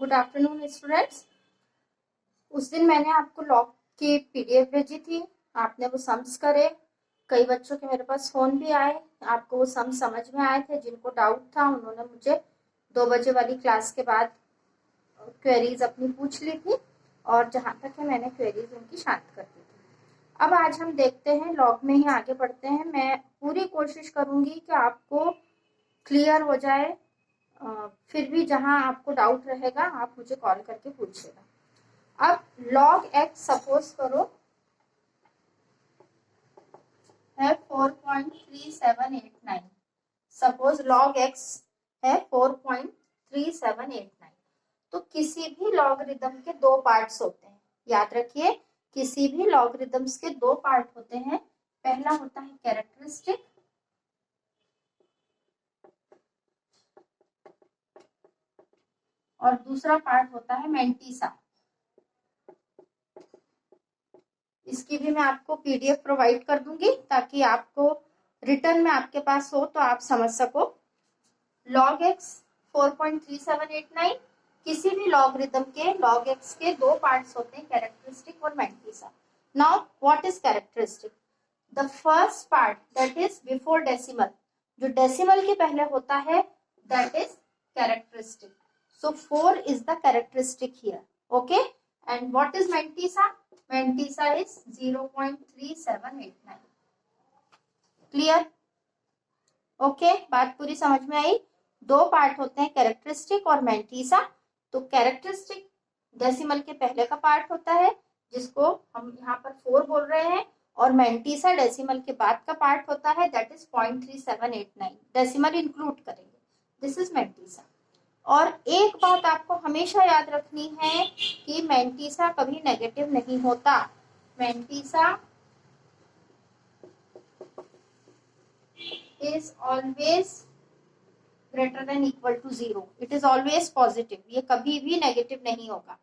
Good afternoon students. उस दिन मैंने आपको लॉग की पीडीएफ भेजी थी, आपने वो सम्स करे। कई बच्चों के मेरे पास फोन भी आए, आपको वो सम्स समझ में आए थे। जिनको डाउट था उन्होंने मुझे 2 बजे वाली क्लास के बाद क्वेरीज अपनी पूछ ली थी, और जहाँ तक है मैंने क्वेरीज उनकी शांत कर दी थी। अब आज हम देखते हैं, लॉग में ही आगे बढ़ते हैं। मैं पूरी कोशिश करूंगी कि आपको क्लियर हो जाए। फिर भी जहां आपको डाउट रहेगा आप मुझे कॉल करके पूछिएगा। अब log x सपोज करो है 4.3789। सपोज log x है 4.3789। तो किसी भी लॉगरिदम के दो पार्ट्स होते हैं, याद रखिए। किसी भी लॉगरिदम्स के दो पार्ट होते हैं। पहला होता है कैरेक्टरिस्टिक और दूसरा पार्ट होता है मैंटीसा। इसकी भी मैं आपको पीडीएफ प्रोवाइड कर दूंगी ताकि आपको रिटर्न में आपके पास हो तो आप समझ सको। log x 4.3789। किसी भी लॉगरिदम के log x के दो पार्ट्स होते हैं, कैरेक्टरिस्टिक और mantissa. Now what is characteristic? The first part that is before decimal, जो डेसिमल के पहले होता है, that is characteristic. So 4 is the characteristic here, okay. And what is mantissa? Mantissa is 0.3789। Clear? Okay, बात पूरी समझ में आई। दो पार्ट होते हैं, कैरेक्टरिस्टिक और मैंटीसा। तो कैरेक्टरिस्टिक डेसिमल के पहले का पार्ट होता है, जिसको हम यहाँ पर 4 बोल रहे हैं, और मैंटीसा डेसिमल के बाद का पार्ट होता है, दैट इज 0.3789। डेसिमल इंक्लूड करेंगे, दिस इज मैंटीसा। और एक बात आपको हमेशा याद रखनी है कि मैंटीसा कभी नेगेटिव नहीं होता। Mantissa is always greater than equal to 0. It is always positive. ये कभी भी नेगेटिव नहीं होगा,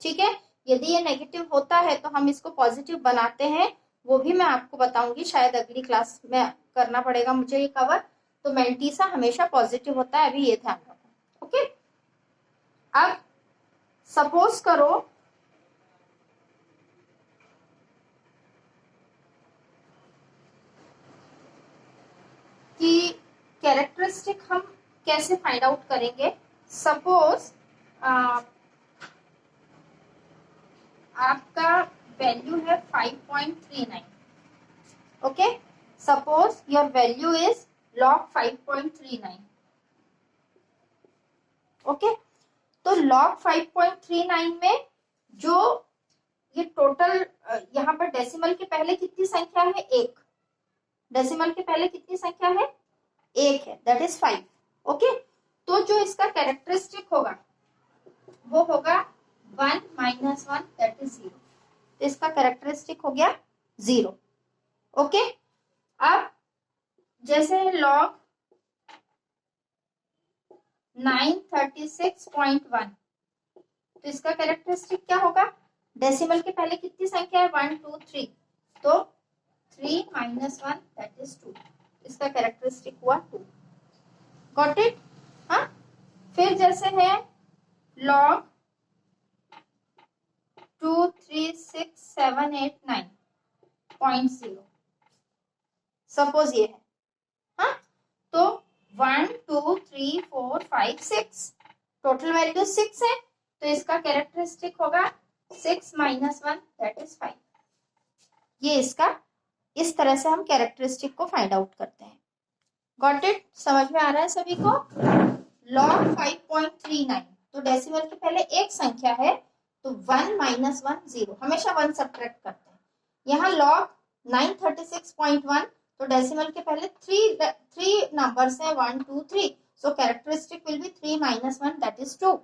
ठीक है। यदि ये नेगेटिव होता है तो हम इसको पॉजिटिव बनाते हैं, वो भी मैं आपको बताऊंगी, शायद अगली क्लास में करना पड़ेगा मुझे ये कवर। तो मैंटीसा हमेशा पॉजिटिव होता है, अभी ये ध्यान रखो, ओके। अब सपोज करो कि कैरेक्टरिस्टिक हम कैसे फाइंड आउट करेंगे। सपोज आपका वैल्यू है 5.39, okay. Suppose your value is log 5.39, okay. तो log 5.39 में जो ये टोटल यहाँ पर डेसिमल के पहले कितनी संख्या है? 1। डेसिमल के पहले कितनी संख्या है? 1 है, दैट इज 5, ओके। तो जो इसका कैरेक्टरिस्टिक होगा वो होगा 1 - 1, दैट इज 0। तो इसका कैरेक्टरिस्टिक हो गया 0, ओके। अब जैसे log 936.1, तो इसका कैरेक्टरिस्टिक क्या होगा? डेसिमल के पहले कितनी संख्या है? 1 2 3, तो 3 - 1 दैट इज 2। इसका कैरेक्टरिस्टिक हुआ 2। Got it? हाँ। फिर जैसे है log 236789.0, सपोज ये है, हाँ। तो 1 2 3 4 5 6, टोटल वैल्यू 6 है, तो इसका कैरेक्टरिस्टिक होगा 6 - 1 दैट इज 5। ये इसका, इस तरह से हम कैरेक्टरिस्टिक को फाइंड आउट करते हैं। Got it? समझ में आ रहा है सभी को? log 5.39, तो डेसिमल के पहले एक संख्या है, तो 1 - 1 0, हमेशा 1 सब्ट्रैक्ट करते हैं। यहाँ log 936.1, तो डेसिमल के पहले 3 नंबर्स हैं, 1 2 3, so characteristic will be 3 - 1 that is 2।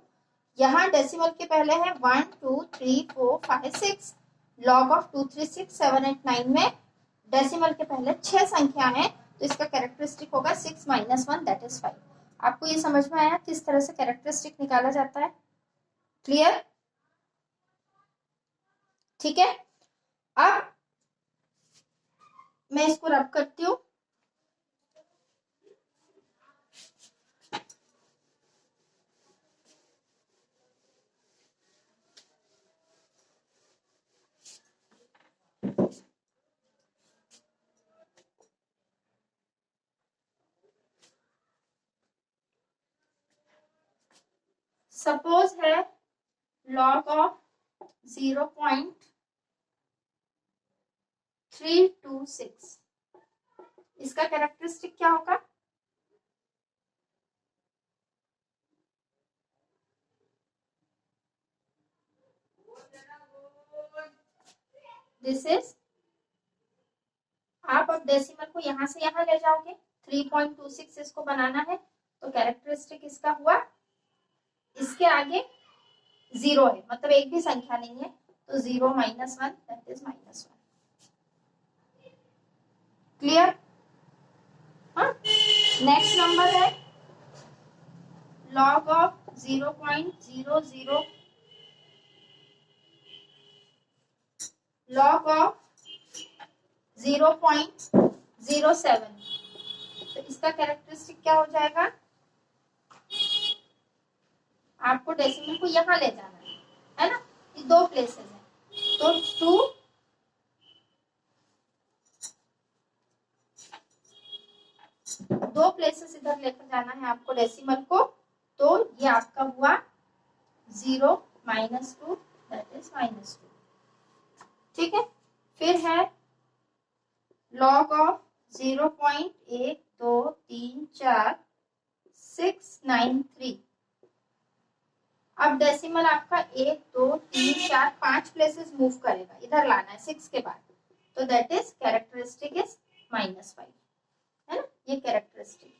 यहाँ डेसिमल के पहले है 1 2 3 4 5 6, log ऑफ 236789 में डेसिमल के पहले 6 संख्या है, तो इसका कैरेक्टरिस्टिक होगा 6 - 1 दैट इज 5। आपको ये समझ में आया किस तरह से कैरेक्टरिस्टिक निकाला जाता है? क्लियर? ठीक है। अब मैं इसको रब करती हूँ। सपोज है log ऑफ 0.326, इसका कैरेक्टरिस्टिक क्या होगा? दिस इज, आप अब डेसिमल को यहां से यहां ले जाओगे, 3.26 इसको बनाना है, तो कैरेक्टरिस्टिक इसका हुआ, इसके आगे 0 है, मतलब एक भी संख्या नहीं है, तो 0 - 1 दैट इज -1। क्लियर? हाँ, नेक्स्ट नंबर है log ऑफ 0.00, log ऑफ 0.07, तो इसका कैरेक्टरिस्टिक क्या हो जाएगा? आपको डेसिमल को यहां ले जाना है ना, ये दो प्लेसेस है, तो 2 प्लेसेस इधर लेकर जाना है आपको डेसिमल को, तो ये आपका हुआ 0 - 2 दैट इज -2। ठीक है, फिर है log ऑफ 0.1234693। अब डेसिमल आपका 1 2 3 4 5 प्लेसेस मूव करेगा, इधर लाना है 6 के बाद, तो दैट इज कैरेक्टरिस्टिक इज -5, है ना, ये कैरेक्टरिस्टिक है।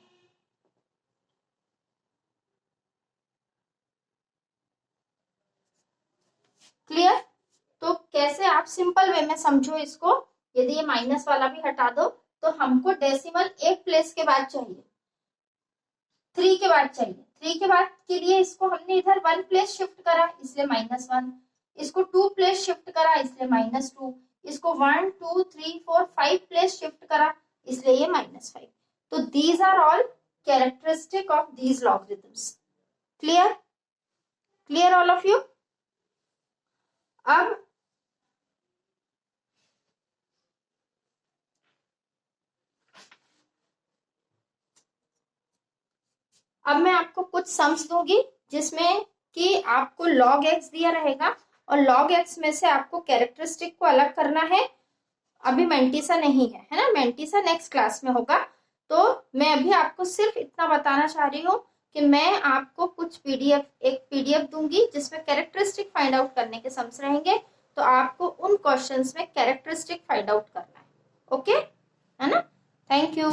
क्लियर? तो कैसे आप सिंपल वे में समझो इसको, यदि ये माइनस वाला भी हटा दो, तो हमको डेसिमल एक प्लेस के बाद चाहिए, 3 के बाद चाहिए, 3 के बाद के लिए इसको हमने इधर 1 प्लेस शिफ्ट करा, इसलिए -1, इसको 2 प्लेस शिफ्ट करा, इसलिए -2, इसको 1 2 3 4 5 प्लेस शिफ्ट करा, इसलिए ये -5। तो these are all characteristic of these logarithms. Clear? Clear all of you? अब मैं आपको कुछ सम्स दूंगी जिसमें कि आपको log x दिया रहेगा और log x में से आपको कैरेक्टरिस्टिक को अलग करना है। अभी मेंटिसा नहीं है, है ना, मेंटिसा नेक्स्ट क्लास में होगा। तो मैं अभी आपको सिर्फ इतना बताना चाह रही हूँ कि मैं आपको कुछ एक पीडीएफ दूंगी जिसमें कैरेक्टरिस्टिक फाइंड आउट करने के सम्स रहेंगे, तो आपको उन क्वेश्चंस में कैरेक्टरिस्टिक फाइंड आउट करना है। ओके, है ना? Thank you.